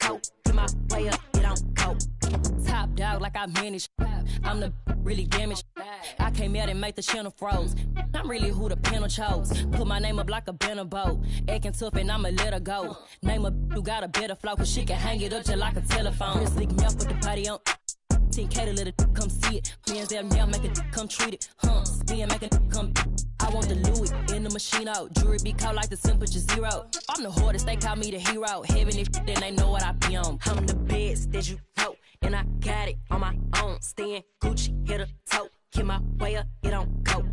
coat. Get my way up, get on coat. Top dog like I manage. I'm the really damaged. I came out and made the channel froze. I'm really who the panel chose. Put my name up like a banner boat. Acting tough and I'ma let her go. Name a who got a better flow, cause she can hang it up just like a telephone. Chris lick me up with the party on. 10K to let it come see it. Bands there now make it come treat it. Spin make it come. I want the Louis in the machine out. Jewelry be caught like the temperature zero. I'm the hardest, they call me the hero. Heaven is shit, then they know what I be on. I'm the best that you know, and I got it on my own. Staying Gucci, hit a toe. Get my way up, get on go.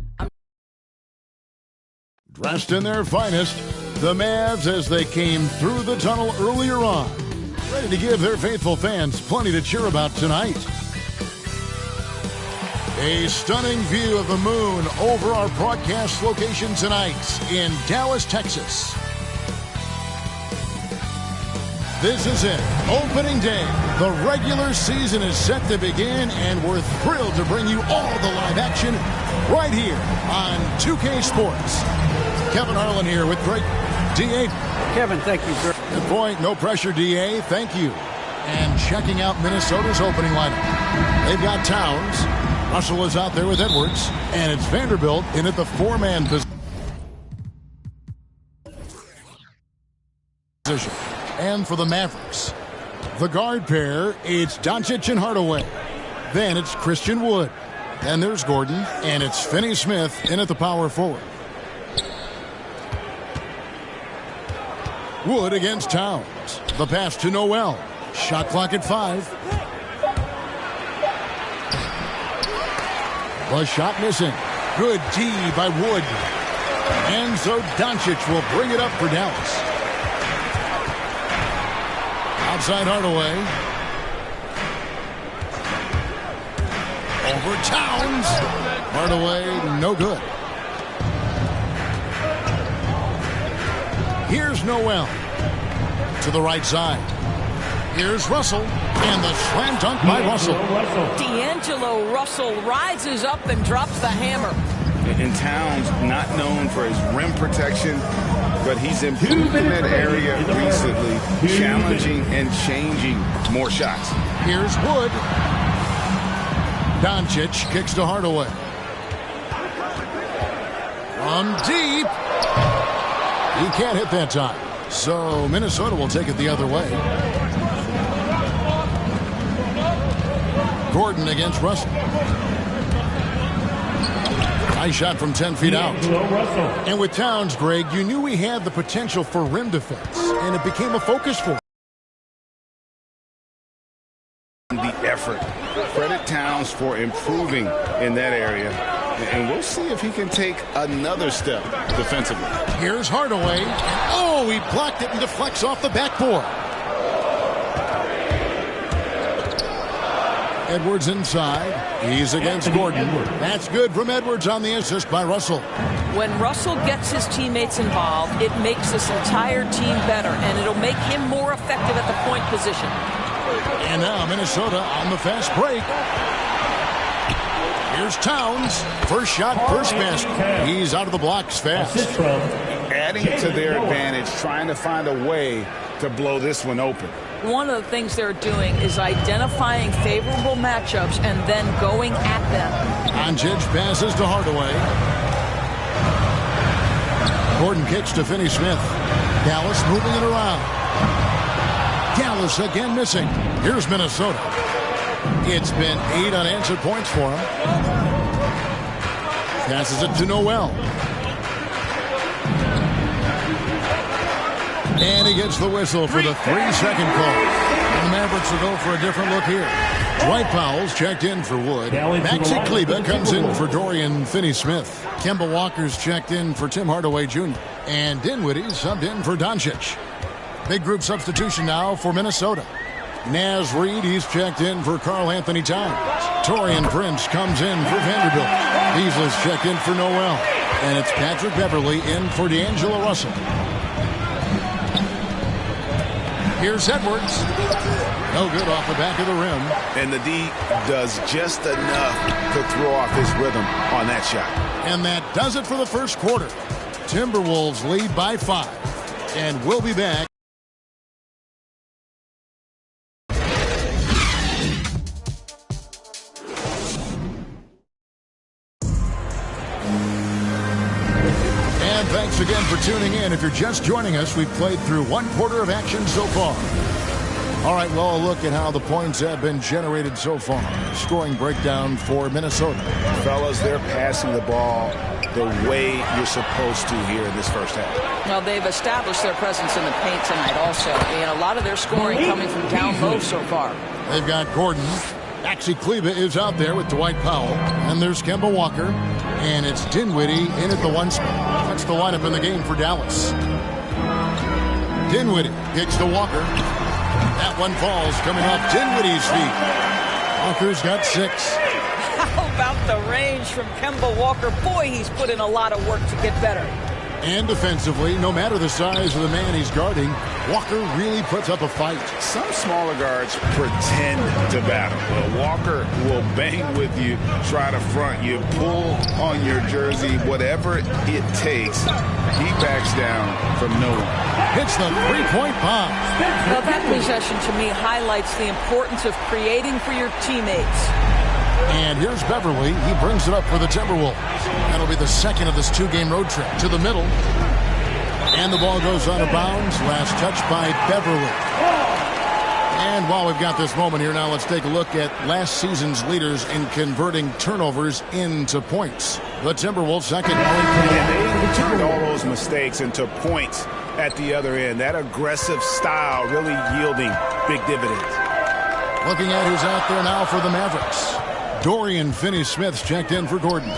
Dressed in their finest, the Mavs as they came through the tunnel earlier on. Ready to give their faithful fans plenty to cheer about tonight. A stunning view of the moon over our broadcast location tonight in Dallas, Texas. This is it. Opening day. The regular season is set to begin, and we're thrilled to bring you all the live action right here on 2K Sports. Kevin Harlan here with Greg D.A. Kevin, thank you, sir. Good point. No pressure, D.A. Thank you. And checking out Minnesota's opening lineup. They've got Towns. Russell is out there with Edwards. And it's Vanderbilt in at the four-man position. And for the Mavericks, the guard pair, it's Doncic and Hardaway. Then it's Christian Wood. Then there's Gordon. And it's Finney Smith in at the power forward. Wood against Towns. The pass to Noel. Shot clock at 5. The shot missing. Good D by Wood. And so Doncic will bring it up for Dallas. Outside Hardaway. Over Towns. Hardaway, no good. Here's Noel. To the right side. Here's Russell. And the slam dunk by Russell. D'Angelo Russell rises up and drops the hammer. And Towns, not known for his rim protection, but he's improved in that area recently, challenging and changing more shots. Here's Wood. Doncic kicks to Hardaway. From deep. He can't hit that time. So Minnesota will take it the other way. Gordon against Russell. Nice shot from 10 feet out. And with Towns, Greg, you knew he had the potential for rim defense, and it became a focus for him. The effort. Credit Towns for improving in that area. And we'll see if he can take another step defensively. Here's Hardaway. Oh, he blocked it and deflects off the backboard. Edwards inside. He's against Gordon. That's good from Edwards on the assist by Russell. When Russell gets his teammates involved, it makes this entire team better, and it'll make him more effective at the point position. And now Minnesota on the fast break. Here's Towns. First shot, first basket. He's out of the blocks fast. Adding to their advantage, trying to find a way to blow this one open. One of the things they're doing is identifying favorable matchups and then going at them. Doncic passes to Hardaway. Gordon kicks to Finney Smith. Dallas moving it around. Dallas again missing. Here's Minnesota. It's been 8 unanswered points for him. Passes it to Noel. And he gets the whistle for the 3-second call. And the Mavericks will go for a different look here. Dwight Powell's checked in for Wood. Maxi Kleber comes in for Dorian Finney-Smith. Kemba Walker's checked in for Tim Hardaway Jr. And Dinwiddie subbed in for Doncic. Big group substitution now for Minnesota. Naz Reid, he's checked in for Karl Anthony Towns. Taurean Prince comes in for Vanderbilt. Beasley's checked in for Noel. And it's Patrick Beverley in for D'Angelo Russell. Here's Edwards. No good off the back of the rim. And the D does just enough to throw off his rhythm on that shot. And that does it for the first quarter. Timberwolves lead by 5. And we'll be back. Thanks again for tuning in. If you're just joining us, we've played through one quarter of action so far. All right, well, a look at how the points have been generated so far. Scoring breakdown for Minnesota. Fellas, they're passing the ball the way you're supposed to here in this first half. Well, they've established their presence in the paint tonight also, and a lot of their scoring coming from down low so far. They've got Gordon. Maxi Kleba is out there with Dwight Powell. And there's Kemba Walker. And it's Dinwiddie in at the one spot. That's the lineup in the game for Dallas. Dinwiddie kicks to Walker. That one falls coming off Dinwiddie's feet. Walker's got 6. How about the range from Kemba Walker? Boy, he's put in a lot of work to get better. And defensively, no matter the size of the man he's guarding, Walker really puts up a fight. Some smaller guards pretend to battle. Well, Walker will bang with you, try to front you, pull on your jersey, whatever it takes. He backs down from no one. Hits the three-point bomb. Well, that possession to me highlights the importance of creating for your teammates. And here's Beverly. He brings it up for the Timberwolves. That'll be the second of this 2-game road trip. To the middle. And the ball goes out of bounds. Last touch by Beverly. And while we've got this moment here now, let's take a look at last season's leaders in converting turnovers into points. The Timberwolves second. And they turned all those mistakes into points at the other end. That aggressive style really yielding big dividends. Looking at who's out there now for the Mavericks. Dorian Finney-Smith's checked in for Gordon.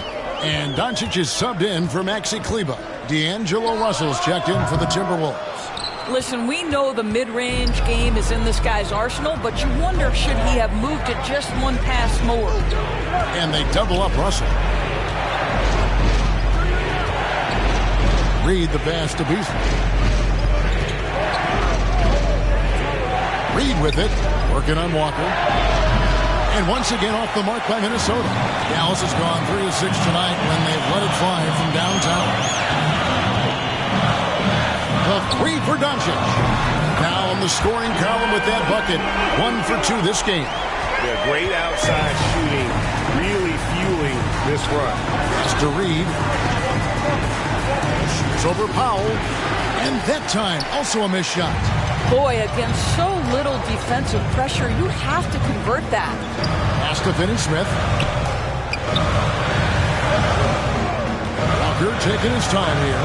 And Doncic is subbed in for Maxi Kleba. D'Angelo Russell's checked in for the Timberwolves. Listen, we know the mid-range game is in this guy's arsenal, but you wonder, should he have moved it just one pass more? And they double up Russell. Reed the pass to Beasley. Reed with it. Working on Walker. And once again off the mark by Minnesota. Dallas has gone 3 of 6 tonight when they've let it fly from downtown. The 3 for Doncic. Now in the scoring column with that bucket. 1 for 2 this game. Yeah, great outside shooting, really fueling this run. Pass to Reed. Shoots over Powell. And that time also a missed shot. Boy, against so little defensive pressure, you have to convert that. Pass to Finney-Smith. Walker taking his time here.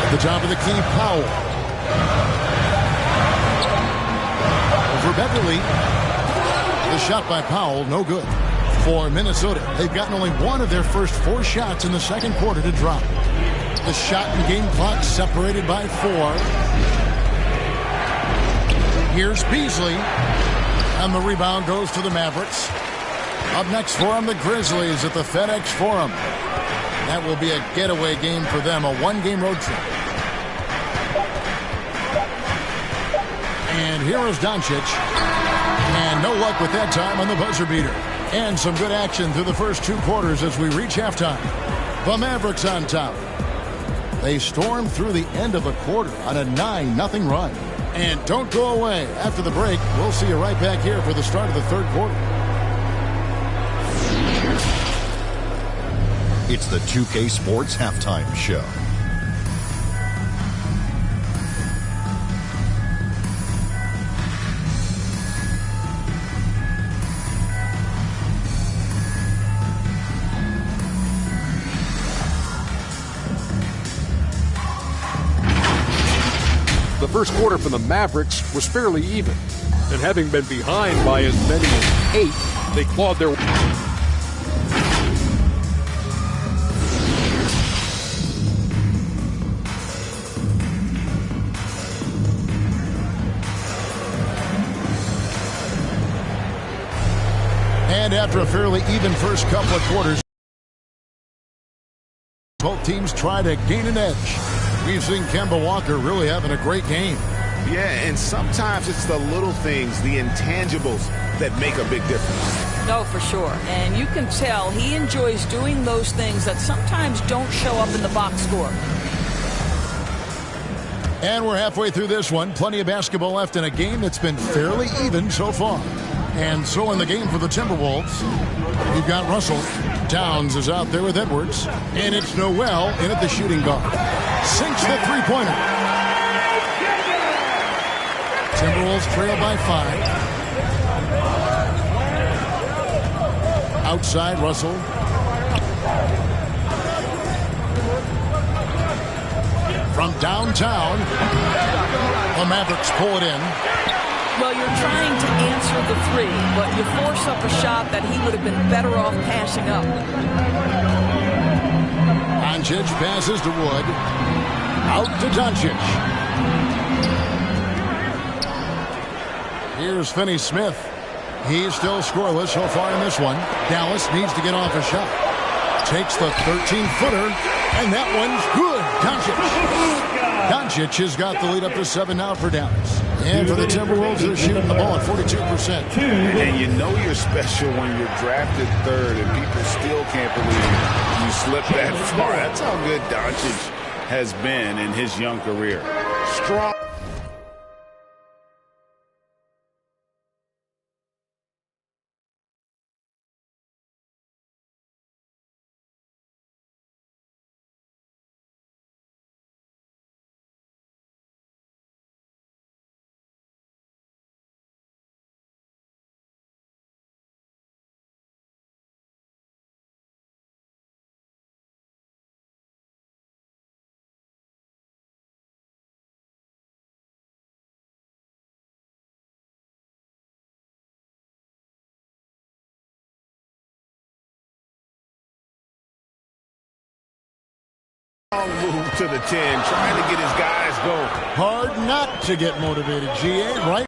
At the top of the key, Powell. Over Beverly. The shot by Powell, no good. For Minnesota, they've gotten only one of their first 4 shots in the second quarter to drop. The shot and game clock separated by 4. Here's Beasley. And the rebound goes to the Mavericks. Up next for them, the Grizzlies at the FedEx Forum. That will be a getaway game for them, a 1-game road trip. And here is Doncic. And no luck with that time on the buzzer beater. And some good action through the first 2 quarters as we reach halftime. The Mavericks on top. They stormed through the end of the quarter on a 9-0 run. And don't go away. After the break, we'll see you right back here for the start of the third quarter. It's the 2K Sports Halftime Show. The first quarter for the Mavericks was fairly even, and having been behind by as many as 8, they clawed their And after a fairly even first couple of quarters, both teams try to gain an edge. We've seen Kemba Walker really having a great game. Yeah, and sometimes it's the little things, the intangibles, that make a big difference. No, for sure. And you can tell he enjoys doing those things that sometimes don't show up in the box score. And we're halfway through this one. Plenty of basketball left in a game that's been fairly even so far. And so in the game for the Timberwolves, You've got Russell. Towns is out there with Edwards. And it's Noel in at the shooting guard. Sinks the three-pointer. Timberwolves trail by 5. Outside, Russell. From downtown, the Mavericks pull it in. Well, you're trying to answer the three, but you force up a shot that he would have been better off passing up. Doncic passes to Wood. Out to Doncic. Here's Finney-Smith. He's still scoreless so far in this one. Dallas needs to get off a shot. Takes the 13-footer, and that one's good. Doncic has got the lead up to 7 now for Dallas. And for the Timberwolves, they're shooting the ball at 42%. And you know you're special when you're drafted 3rd and people still can't believe you slipped that far. That's how good Doncic has been in his young career. Strong. Move to the 10, trying to get his guys going. Hard not to get motivated, GA, right?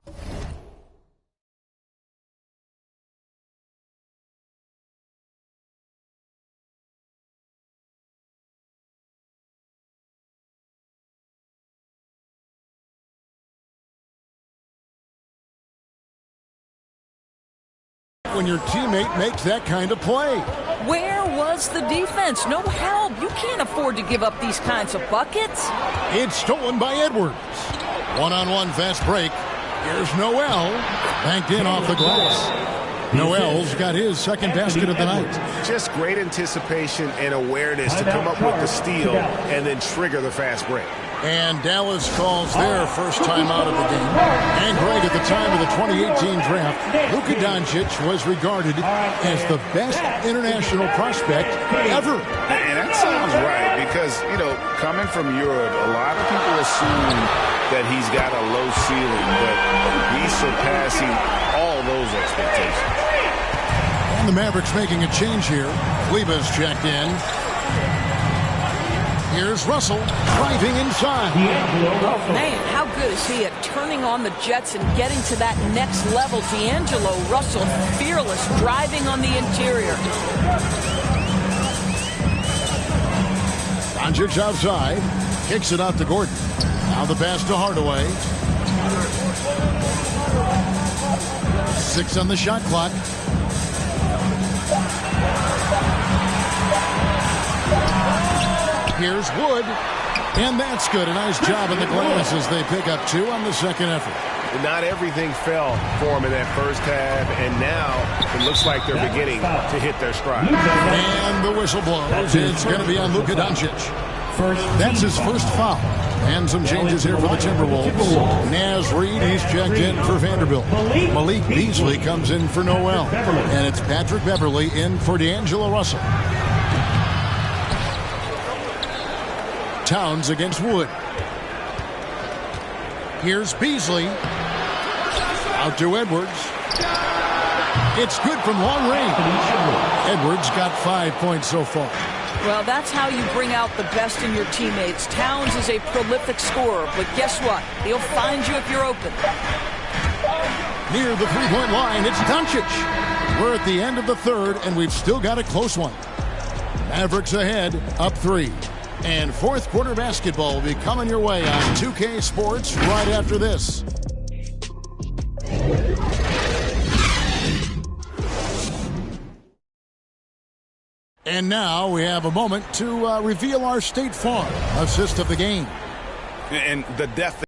When your teammate makes that kind of play. Where was the defense? No help. You can't afford to give up these kinds of buckets. It's stolen by Edwards. One-on-one fast break. Here's Noel. Banked in off the glass. Noel's got his second basket of the night. Just great anticipation and awareness to come up with the steal and then trigger the fast break. And Dallas calls their first time out of the game. And Greg, at the time of the 2018 draft, Luka Doncic was regarded as the best international prospect ever. And that sounds right because, you know, coming from Europe, a lot of people assume that he's got a low ceiling, but he's surpassing all those expectations. And the Mavericks making a change here. Kleber's checked in. Here's Russell driving inside. Oh, man, how good is he at turning on the Jets and getting to that next level? D'Angelo Russell, fearless, driving on the interior. Doncic outside. Kicks it out to Gordon. Now the pass to Hardaway. 6 on the shot clock. Here's Wood, and that's good. A nice job in the glass as they pick up 2 on the second effort. Not everything fell for them in that first half, and now it looks like they're beginning to hit their stride. And the whistle blows. It's going to be on Luka Doncic. That's his first foul. And some changes here for the Timberwolves. Naz Reid, he's checked in for Vanderbilt. Malik Beasley comes in for Noel. And it's Patrick Beverley in for D'Angelo Russell. Towns against Wood. Here's Beasley. Out to Edwards. It's good from long range. Edwards got 5 points so far. Well, that's how you bring out the best in your teammates. Towns is a prolific scorer, but guess what? He'll find you if you're open. Near the three-point line, it's Doncic. We're at the end of the third, and we've still got a close one. Mavericks ahead, up 3. And fourth quarter basketball will be coming your way on 2K Sports right after this. And now we have a moment to reveal our State Farm assist of the game. And the depth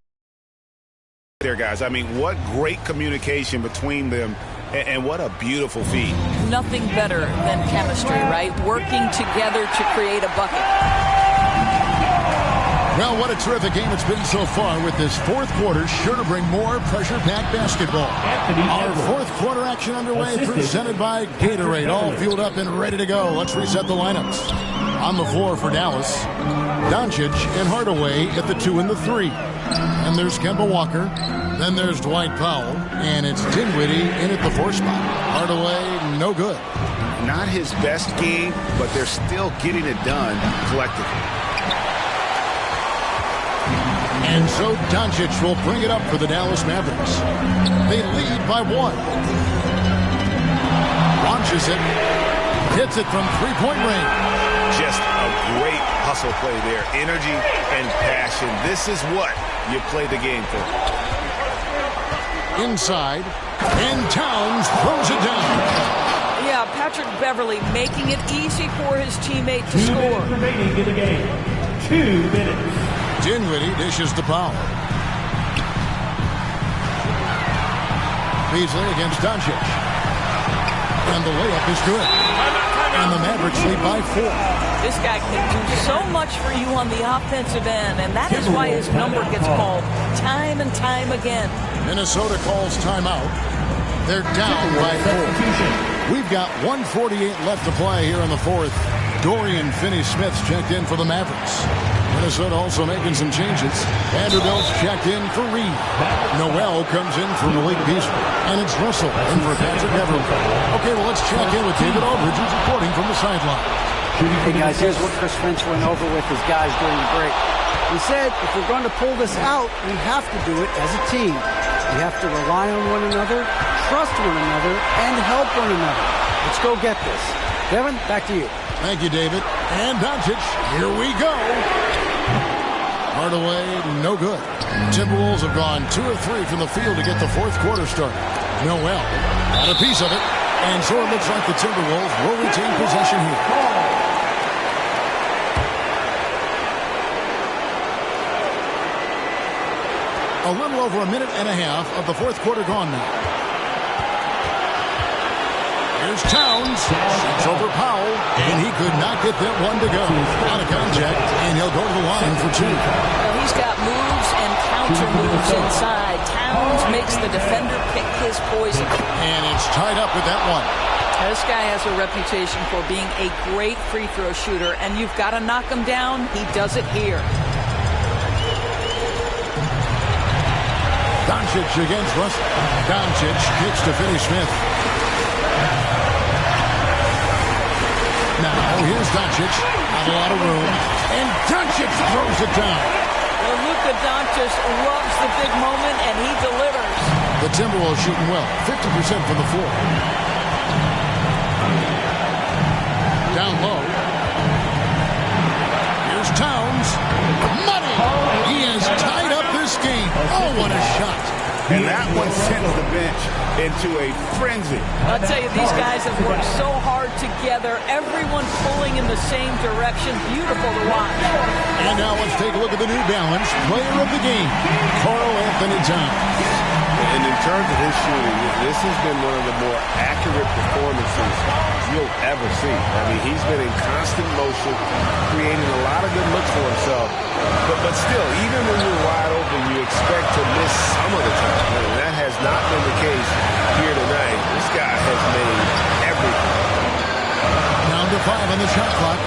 there, guys. I mean, what great communication between them And what a beautiful feed. Nothing better than chemistry, right? Working together to create a bucket. Well, what a terrific game it's been so far with this fourth quarter. Sure to bring more pressure-packed basketball. Our fourth quarter action underway, presented by Gatorade. All fueled up and ready to go. Let's reset the lineups. On the floor for Dallas, Doncic and Hardaway at the 2 and the 3. And there's Kemba Walker. Then there's Dwight Powell. And it's Dinwiddie in at the 4 spot. Hardaway, no good. Not his best game, but they're still getting it done collectively. And so Doncic will bring it up for the Dallas Mavericks. They lead by 1. Launches it. Hits it from three-point range. Just a great hustle play there. Energy and passion. This is what you play the game for. Inside. And Towns throws it down. Yeah, Patrick Beverley making it easy for his teammate to score. 2 minutes remaining in the game. 2 minutes. Dinwiddie dishes to Powell. Beasley against Doncic. And the layup is good. And the Mavericks lead by 4. This guy can do so much for you on the offensive end, and that is why his number gets called time and time again. Minnesota calls timeout. They're down by 4. We've got 1:48 left to play here in the fourth. Dorian Finney-Smith's checked in for the Mavericks. Minnesota also making some changes. Vanderbilt's checked in for Reed. Noel comes in for Malik Beasley. And it's Russell in for Patrick Beverley. Okay, well, let's check in with David Aldridge, who's reporting from the sideline. Hey, guys, here's what Chris Finch went over with his guys during the break. He said if we're going to pull this out, we have to do it as a team. We have to rely on one another, trust one another, and help one another. Let's go get this. Devin, back to you. Thank you, David. And Doncic, here we go. Hardaway, no good. Timberwolves have gone 2 of 3 from the field to get the fourth quarter started. Noel got a piece of it. And so it looks like the Timberwolves will retain possession here. A little over a minute and a half of the fourth quarter gone now. Here's Towns. Shoots over Powell. And he could not get that one to go. Out of contact. And he'll go to the line for 2. Well, he's got moves and counter moves inside. Towns makes the defender pick his poison. And it's tied up with that one. This guy has a reputation for being a great free throw shooter. And you've got to knock him down. He does it here. Doncic against Russell. Doncic kicks to Finney-Smith. Now, here's Doncic. Not a lot of room. And Doncic throws it down. Well, Luka Doncic loves the big moment, and he delivers. The Timberwolves shooting well. 50% from the floor. Down low. Here's Towns. Money! He has tied up this game. Oh, what a shot. And that one sends the bench into a frenzy. I'll tell you, these guys have worked so hard together. Everyone pulling in the same direction. Beautiful to watch. And now let's take a look at the New Balance player of the game, Karl Anthony Towns. And in terms of his shooting, this has been one of the more accurate performances you'll ever see. I mean, he's been in constant motion, creating a lot of good looks for himself. But still, even when you're wide open, you expect to miss some of the time. And that has not been the case here tonight. This guy has made everything. Down to 5 on the shot clock.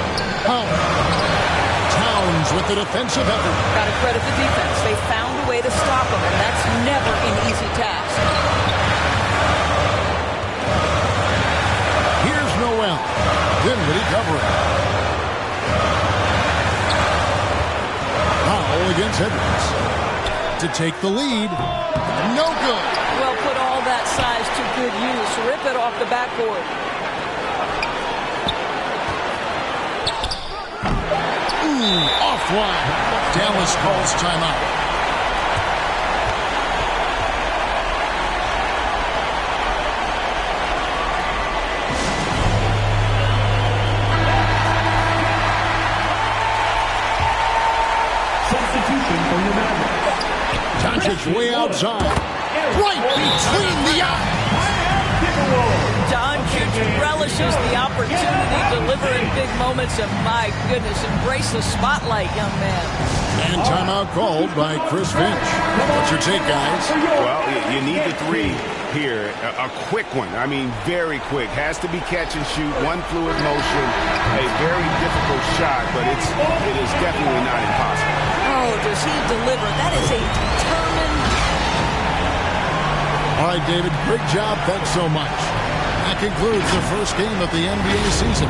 Towns with the defensive effort. Got to credit the defense. They found a way to stop him, and that's never an easy task. Here's Noel. Dinwiddie covering. Powell against Edwards. To take the lead. No good. Well, put all that size to good use. Rip it off the backboard. Offline. Dallas calls timeout. Substitution for your Mavericks. Doncic way outside. Right between the eyes. Doncic relishes the opportunity to deliver in big moments, and my goodness, embrace the spotlight, young man. And timeout called by Chris Finch. What's your take, guys? Well, you need the three here. A quick one. I mean, very quick. Has to be catch and shoot. One fluid motion. A very difficult shot, but it is definitely not impossible. Oh, does he deliver? That is a determined... All right, David, great job. Thanks so much. That concludes the first game of the NBA season.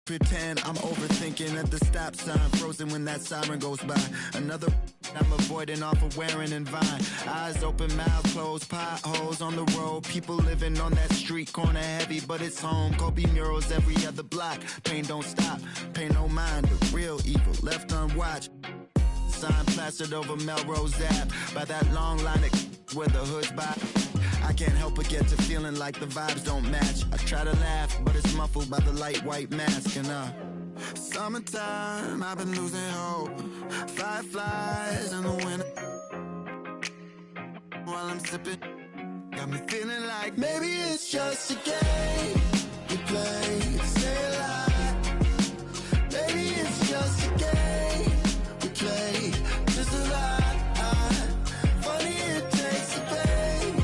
Pretend I'm overthinking at the stop sign, frozen when that siren goes by. Another I'm avoiding off of wearing and Vine. Eyes open, mouth closed, potholes on the road. People living on that street corner heavy, but it's home. Kobe murals every other block. Pain don't stop, pay no mind. The real evil left unwatched. Sign plastered over Melrose Ave by that long line of where the hood's by. I can't help but get to feeling like the vibes don't match. I try to laugh, but it's muffled by the light white mask. And summertime, I've been losing hope. Fireflies in the winter. While I'm sipping, got me feeling like maybe it's just a game we play to stay alive. Maybe it's just a game we play to survive. Funny it takes the pain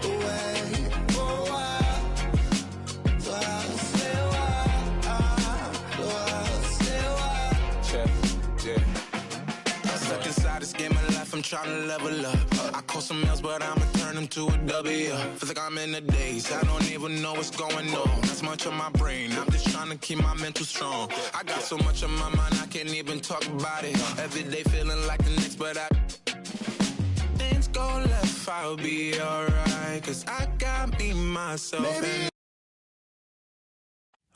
away for a while. So I'll stay a while. So I'll stay a while. Check, yeah. I'm stuck inside this game of life, I'm trying to level up. I call some L's, but I'ma turn them to a W. Feel like I'm in the days, I don't even know what's going on. That's much on my brain, I'm just trying to keep my mental strong. I got so much on my mind, I can't even talk about it. Every day feeling like the next, but things go left, I'll be alright. Cause I got me, myself, and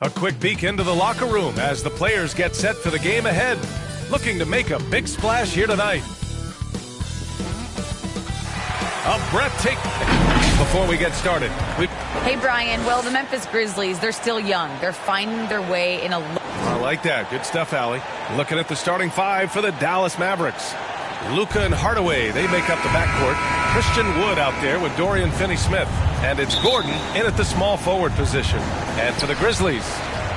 a quick peek into the locker room as the players get set for the game ahead. Looking to make a big splash here tonight. A breathtaking... Before we get started, Hey, Brian. Well, the Memphis Grizzlies, they're still young. They're finding their way in a... I like that. Good stuff, Allie. Looking at the starting five for the Dallas Mavericks. Luka and Hardaway, they make up the backcourt. Christian Wood out there with Dorian Finney-Smith. And it's Gordon in at the small forward position. And for the Grizzlies,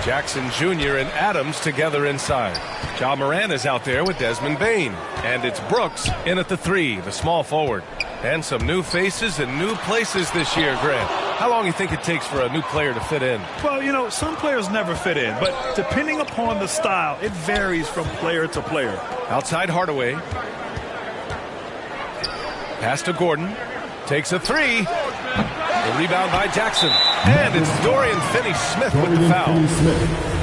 Jackson Jr. and Adams together inside. Ja Morant is out there with Desmond Bane. And it's Brooks in at the three, the small forward. And some new faces and new places this year, Grant. How long do you think it takes for a new player to fit in? Well, you know, some players never fit in, but depending upon the style, it varies from player to player. Outside Hardaway. Pass to Gordon. Takes a three. The rebound by Jackson. And it's Dorian Finney-Smith with the foul.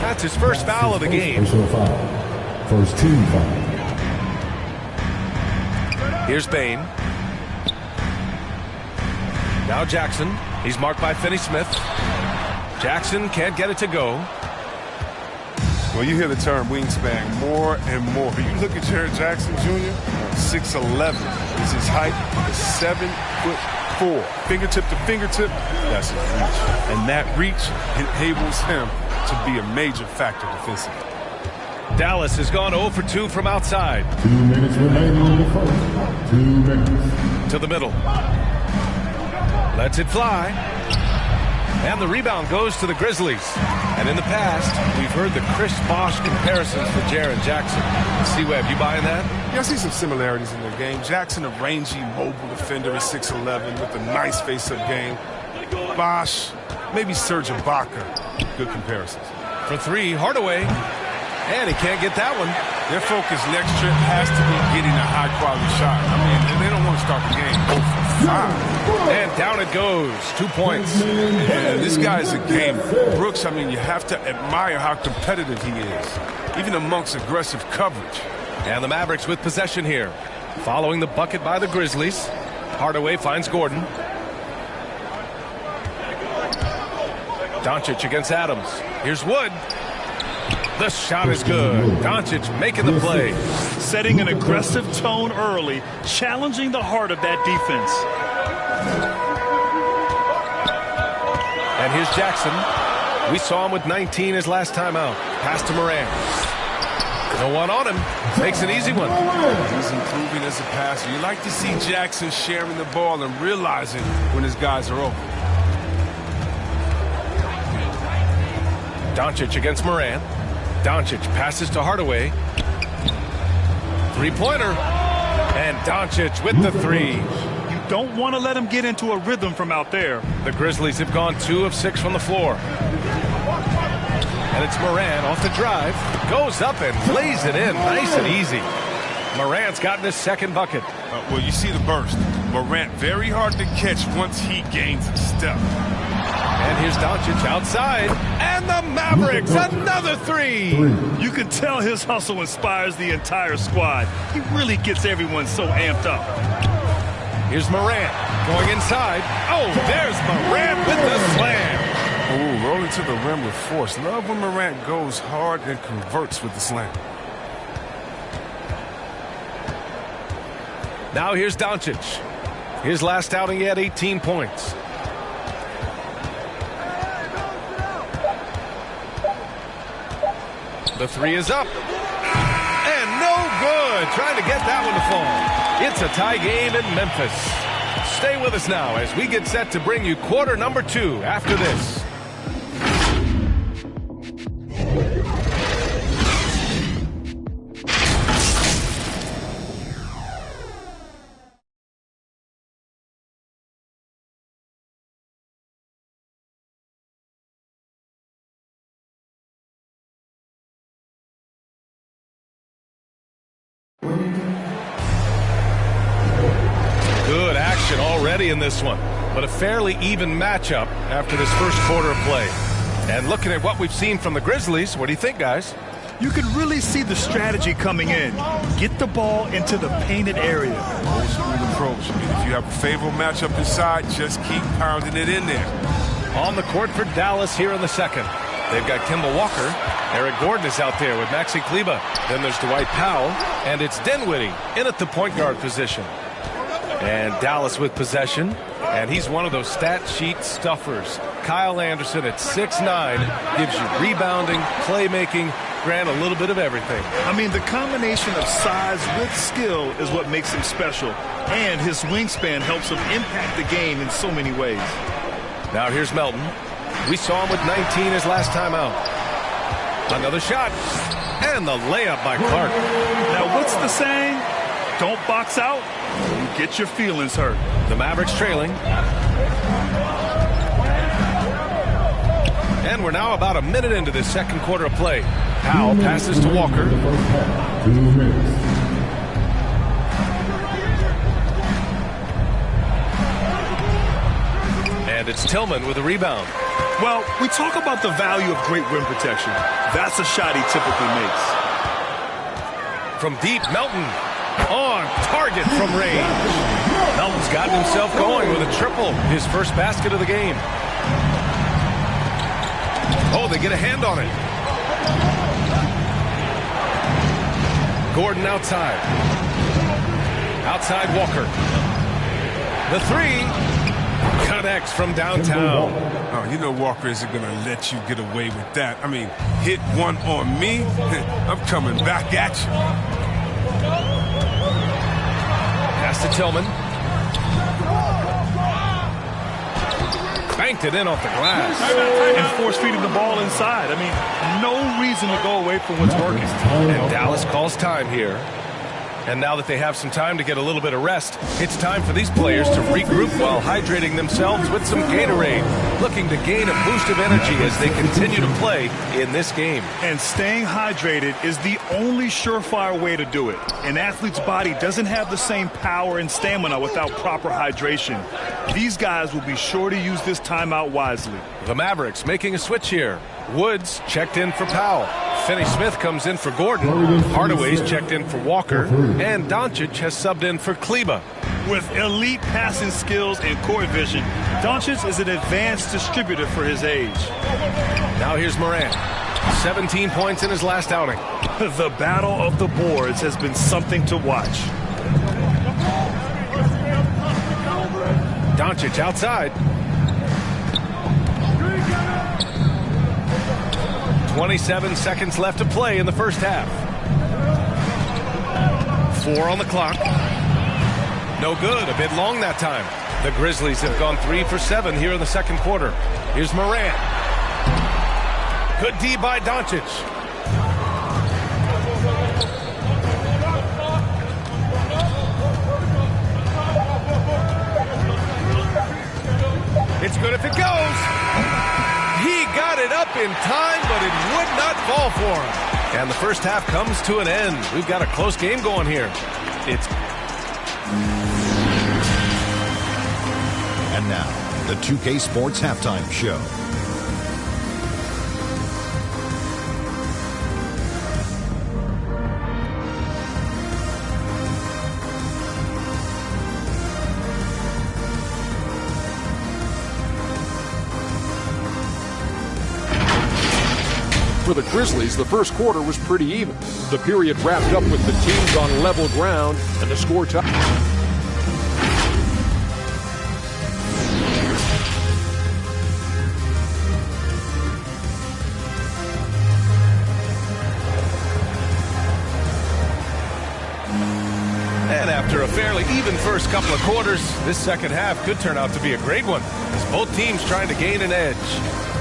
That's his first foul of the game. First team foul. Here's Bane. Now Jackson. He's marked by Finney-Smith. Jackson can't get it to go. Well, you hear the term wingspan more and more. You look at Jared Jackson Jr., 6'11" is his height, 7'4". Fingertip to fingertip, that's his reach. And that reach enables him to be a major factor defensively. Dallas has gone 0 for 2 from outside. 2 minutes remaining in the first. 2 minutes. To the middle. Lets it fly. And the rebound goes to the Grizzlies. And in the past, we've heard the Chris Bosh comparisons for Jaren Jackson. C-Web, you buying that? Yeah, I see some similarities in their game. Jackson, a rangy, mobile defender at 6'11", with a nice face-up game. Bosh, maybe Serge Ibaka. Good comparisons. For three, Hardaway. And he can't get that one. Their focus next trip has to be getting a high-quality shot. I mean, they don't want to start the game 0 for 5. And down it goes. 2 points. And this guy's a gamer. Brooks, I mean, you have to admire how competitive he is, even amongst aggressive coverage. And the Mavericks with possession here. Following the bucket by the Grizzlies. Hardaway finds Gordon. Doncic against Adams. Here's Wood. The shot is good. Doncic making the play. Setting an aggressive tone early, challenging the heart of that defense. And here's Jackson. We saw him with 19 his last time out. Pass to Morant. No one on him. Makes an easy one. He's improving as a passer. You like to see Jackson sharing the ball and realizing when his guys are open. Doncic against Morant. Doncic passes to Hardaway. Three-pointer. And Doncic with the three. You don't want to let him get into a rhythm from out there. The Grizzlies have gone 2 of 6 from the floor. And it's Morant off the drive. Goes up and lays it in. Nice and easy. Morant's gotten his second bucket. Well, you see the burst. Morant very hard to catch once he gains a step. And here's Doncic outside. And the Mavericks, another three. You can tell his hustle inspires the entire squad. He really gets everyone so amped up. Here's Morant going inside. Oh, there's Morant with the slam. Ooh, rolling to the rim with force. Love when Morant goes hard and converts with the slam. Now here's Doncic. His last outing, he had 18 points. The three is up. And no good. Trying to get that one to fall. It's a tie game in Memphis. Stay with us now as we get set to bring you quarter number 2 after this. Good action already in this one, but a fairly even matchup after this first quarter of play. And looking at what we've seen from the Grizzlies, what do you think, guys? You can really see the strategy coming in. Get the ball into the painted area. Old school approach. If you have a favorable matchup inside, just keep pounding it in there. On the court for Dallas here in the second. They've got Kemba Walker. Eric Gordon is out there with Maxi Kleber. Then there's Dwight Powell, and it's Dinwiddie in at the point guard position. And Dallas with possession, and he's one of those stat sheet stuffers. Kyle Anderson at 6'9", gives you rebounding, playmaking, grant a little bit of everything. I mean, the combination of size with skill is what makes him special, and his wingspan helps him impact the game in so many ways. Now here's Melton. We saw him with 19 his last time out. Another shot, and the layup by Clark. Now, what's the saying? Don't box out, you get your feelings hurt. The Mavericks trailing. And we're now about a minute into this second quarter of play. Powell passes to Walker. 2 minutes. And it's Tillman with a rebound. Well, we talk about the value of great rim protection. That's a shot he typically makes. From deep, Melton on target from range. Melton's gotten himself going with a triple, his first basket of the game. Oh, they get a hand on it. Gordon outside. Outside Walker. The three connects from downtown. Oh, you know Walker isn't going to let you get away with that. I mean, hit one on me, I'm coming back at you. Pass to Tillman. Banked it in off the glass. And force feeding the ball inside. I mean, no reason to go away from what's working. And Dallas calls time here. And now that they have some time to get a little bit of rest, it's time for these players to regroup while hydrating themselves with some Gatorade, looking to gain a boost of energy as they continue to play in this game. And staying hydrated is the only surefire way to do it. An athlete's body doesn't have the same power and stamina without proper hydration. These guys will be sure to use this timeout wisely. The Mavericks making a switch here. Woods checked in for Powell. Finney-Smith comes in for Gordon. Hardaway's checked in for Walker. And Doncic has subbed in for Kleba. With elite passing skills and court vision, Doncic is an advanced distributor for his age. Now here's Morant. 17 points in his last outing. The battle of the boards has been something to watch. Doncic outside. 27 seconds left to play in the first half. 4 on the clock. No good. A bit long that time. The Grizzlies have gone 3 for 7 here in the second quarter. Here's Morant. Good D by Doncic. It's good if it goes. He got it up in time, but it would not fall for him. And the first half comes to an end. We've got a close game going here. And now, the 2K Sports Halftime Show. For the Grizzlies, the first quarter was pretty even. The period wrapped up with the teams on level ground and the score tied. And after a fairly even first couple of quarters, this second half could turn out to be a great one, as both teams trying to gain an edge.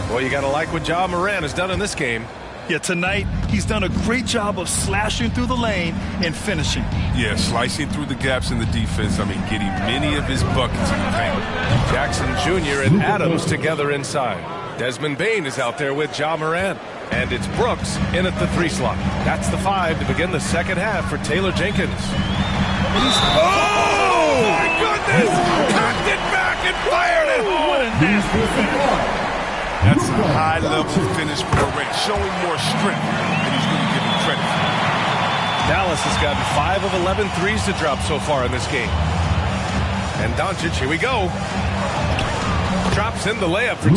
Well, you got to like what Ja Morant has done in this game. Yeah, tonight, he's done a great job of slashing through the lane and finishing. Yeah, slicing through the gaps in the defense. I mean, getting many of his buckets in the paint. Jackson Jr. and Adams together inside. Desmond Bane is out there with Ja Morant. And it's Brooks in at the 3 slot. That's the 5 to begin the second half for Taylor Jenkins. Oh, my goodness! Cocked it back and fired it! What a nasty finish. That's a high-level finish for Morant, showing more strength than he's really giving credit for. Dallas has gotten 5 of 11 threes to drop so far in this game. And Doncic, here we go. Drops in the layup for 2.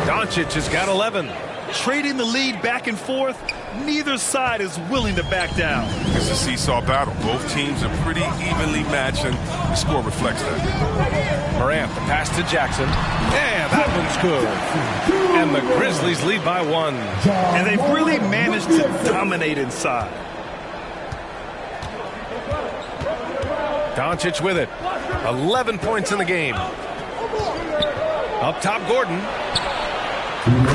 Doncic has got 11. Trading the lead back and forth, neither side is willing to back down. It's a seesaw battle. Both teams are pretty evenly matched, and the score reflects that. Morant, the pass to Jackson. Yeah, that one's good. And the Grizzlies lead by 1. And they've really managed to dominate inside. Doncic with it. 11 points in the game. Up top, Gordon.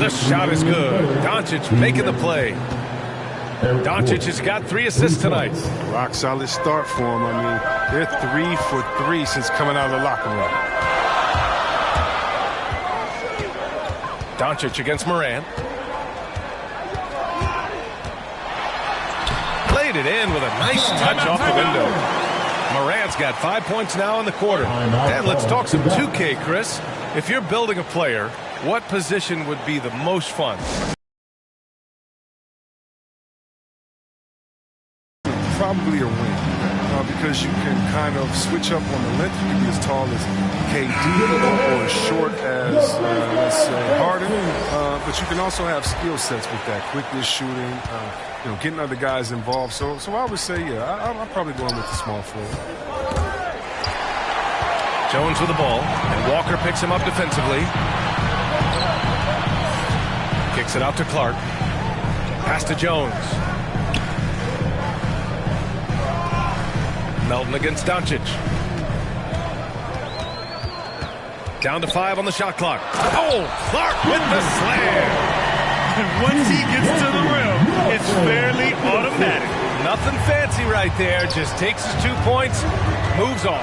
The shot is good. Doncic making the play. Doncic has got 3 assists tonight. Rock solid start for him. I mean, they're 3 for 3 since coming out of the locker room. Doncic against Morant. Played it in with a nice touch off the window. Morant's got 5 points now in the quarter. And let's talk some 2K, Chris. If you're building a player, what position would be the most fun? Probably a wing, because you can kind of switch up on the length. You can be as tall as KD or as short as, let's say, Harden. But you can also have skill sets with that, quickness, shooting, getting other guys involved. So I would say, yeah, I'm probably going with the small forward. Jones with the ball, and Walker picks him up defensively. Kicks it out to Clark. Pass to Jones. Melton against Doncic. Down to 5 on the shot clock. Oh, Clark with the slam. And once he gets to the rim, it's fairly automatic. Nothing fancy Easy right there. Just takes his 2 points, moves on.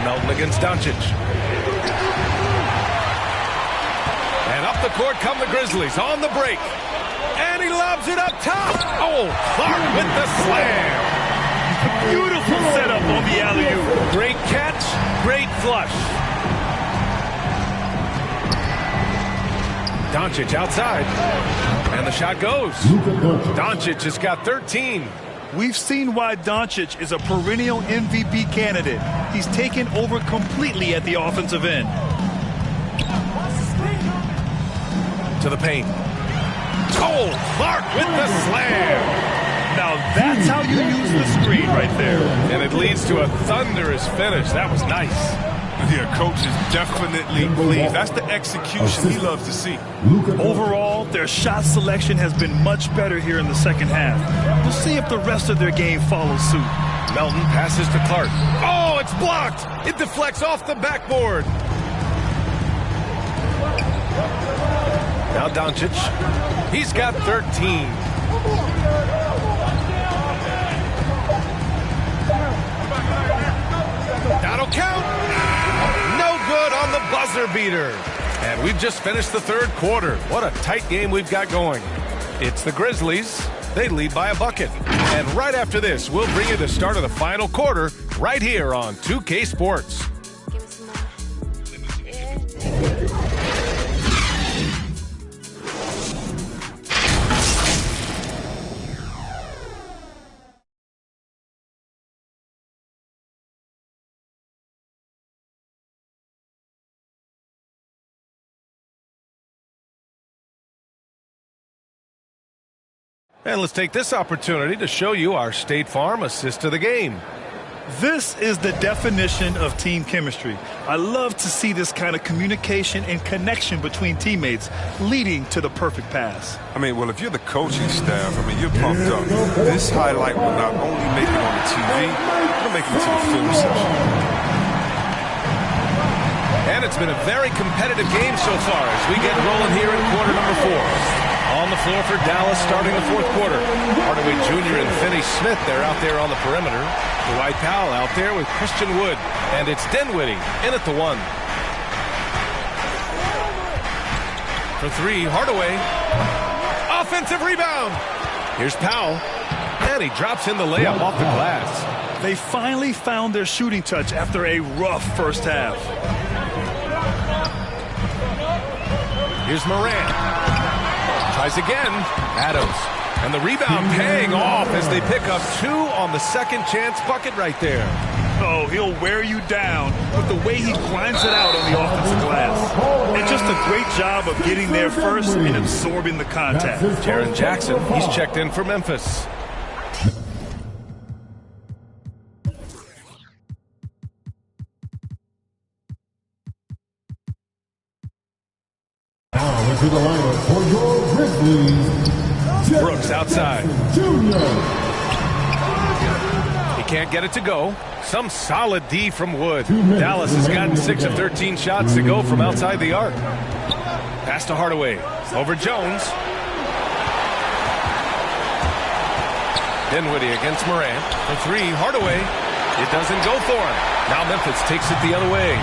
Melton against Doncic. And up the court come the Grizzlies on the break. And he lobs it up top. Oh, Clark with the slam. Beautiful setup on the alley-oop. Great catch, great flush. Doncic outside. And the shot goes. Doncic has got 13. We've seen why Doncic is a perennial MVP candidate. He's taken over completely at the offensive end. To the paint. Oh, Clark with the slam. Now that's how you use the screen right there. And it leads to a thunderous finish. That was nice. Yeah, coach is definitely pleased. That's the execution he loves to see. Overall, their shot selection has been much better here in the second half. We'll see if the rest of their game follows suit. Melton passes to Clark. Oh, it's blocked. It deflects off the backboard. Now Doncic. He's got 13. That'll count. No good on the buzzer beater. And we've just finished the third quarter. What a tight game we've got going. It's the Grizzlies. They lead by a bucket. And right after this, we'll bring you the start of the final quarter right here on 2K Sports. And let's take this opportunity to show you our State Farm assist to the game. This is the definition of team chemistry. I love to see this kind of communication and connection between teammates leading to the perfect pass. I mean, well, if you're the coaching staff, I mean, you're pumped up. This highlight will not only make it on the TV, it'll make it to the film session. And it's been a very competitive game so far as we get rolling here in quarter number 4. On the floor for Dallas starting the fourth quarter. Hardaway Jr. and Finney Smith, they're out there on the perimeter. Dwight Powell out there with Christian Wood. And it's Dinwiddie in at the 1. For 3, Hardaway. Offensive rebound. Here's Powell. And he drops in the layup off the glass. They finally found their shooting touch after a rough first half. Here's Morant. Tries again. Adams. And the rebound paying off as they pick up 2 on the second chance bucket right there. Oh, he'll wear you down with the way he grinds it out on the offensive glass. And just a great job of getting there first and absorbing the contact. Jaren Jackson, he's checked in for Memphis. To the lineup for your Grizzlies. Brooks outside. He can't get it to go. Some solid D from Wood. Dallas has gotten 6 of 13 shots to go from outside the arc. Pass to Hardaway. Over Jones. Dinwiddie against Morant. For 3, Hardaway. It doesn't go for him. Now Memphis takes it the other way.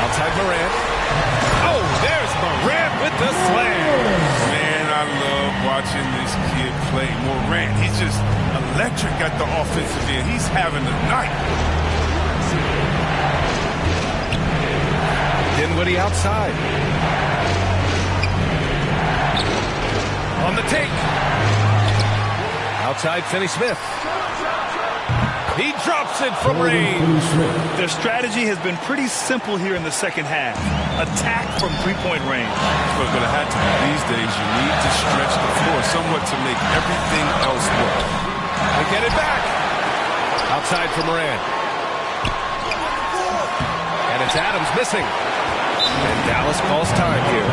Outside Morant. Oh, there's Morant with the slam. Man, I love watching this kid play. Morant, he's just electric at the offensive end. He's having a night. Dinwiddie outside. On the take. Outside Finney Smith. He drops it from range. Their strategy has been pretty simple here in the second half. Attack from three-point range. But it had to be these days. You need to stretch the floor somewhat to make everything else work. They get it back. Outside for Morant. And it's Adams missing. And Dallas calls time here.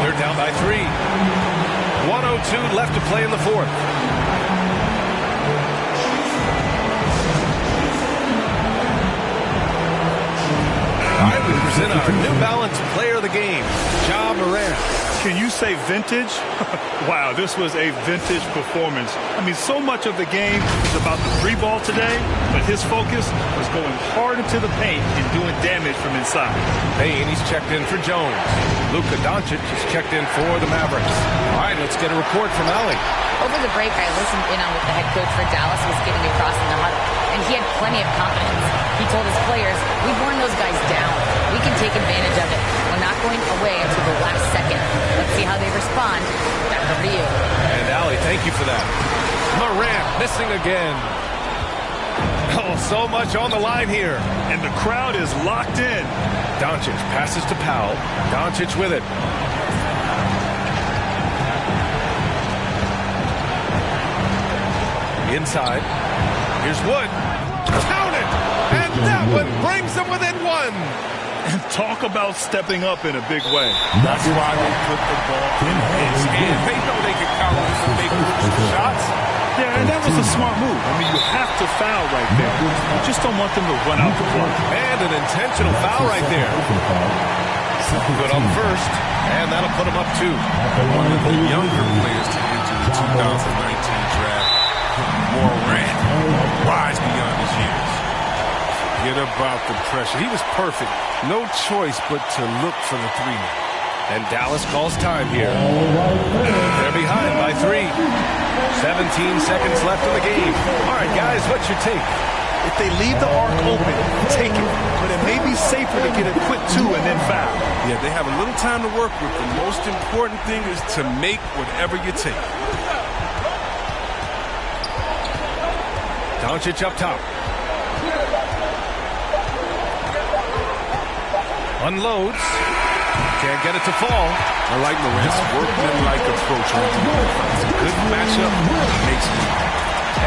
They're down by 3. 1:02 left to play in the fourth. And we present our New Balance Player of the Game, Ja Morant. Can you say vintage? Wow, this was a vintage performance. I mean, so much of the game is about the free ball today, but his focus was going hard into the paint and doing damage from inside. Payne, he's checked in for Jones. Luka Doncic is checked in for the Mavericks. All right, let's get a report from Allie. Over the break, I listened in on what the head coach for Dallas was giving across in the huddle, and he had plenty of confidence. He told his players, we've worn those guys down. We can take advantage of it. We're not going away until the last second. Let's see how they respond. Back over to you. And Allie, thank you for that. Morant missing again. Oh, so much on the line here. And the crowd is locked in. Doncic passes to Powell. Doncic with it. Inside. Here's Wood. Count it! And that one brings them within one. And talk about stepping up in a big way. That's why they put the ball in his hand. They know they can count on some big shots. Yeah, and that was a smart move. I mean, you have to foul right there. You just don't want them to run out the clock. And an intentional foul right there. Good on first. And that'll put him up 2. One of the younger players to enter the 2019 draft. Morant, wise beyond his years. Get about the pressure. He was perfect. No choice but to look for the 3. And Dallas calls time here. They're behind by 3. 17 seconds left in the game. All right, guys, what's your take? If they leave the arc open, take it. But it may be safer to get a quick 2 and then foul. Yeah, they have a little time to work with. The most important thing is to make whatever you take. Doncic up top. Unloads. Can't get it to fall. I like Morant's workman-like approach. It's a good matchup. Makes me.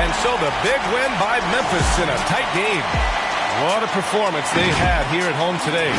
And so the big win by Memphis in a tight game. What a performance they had here at home today.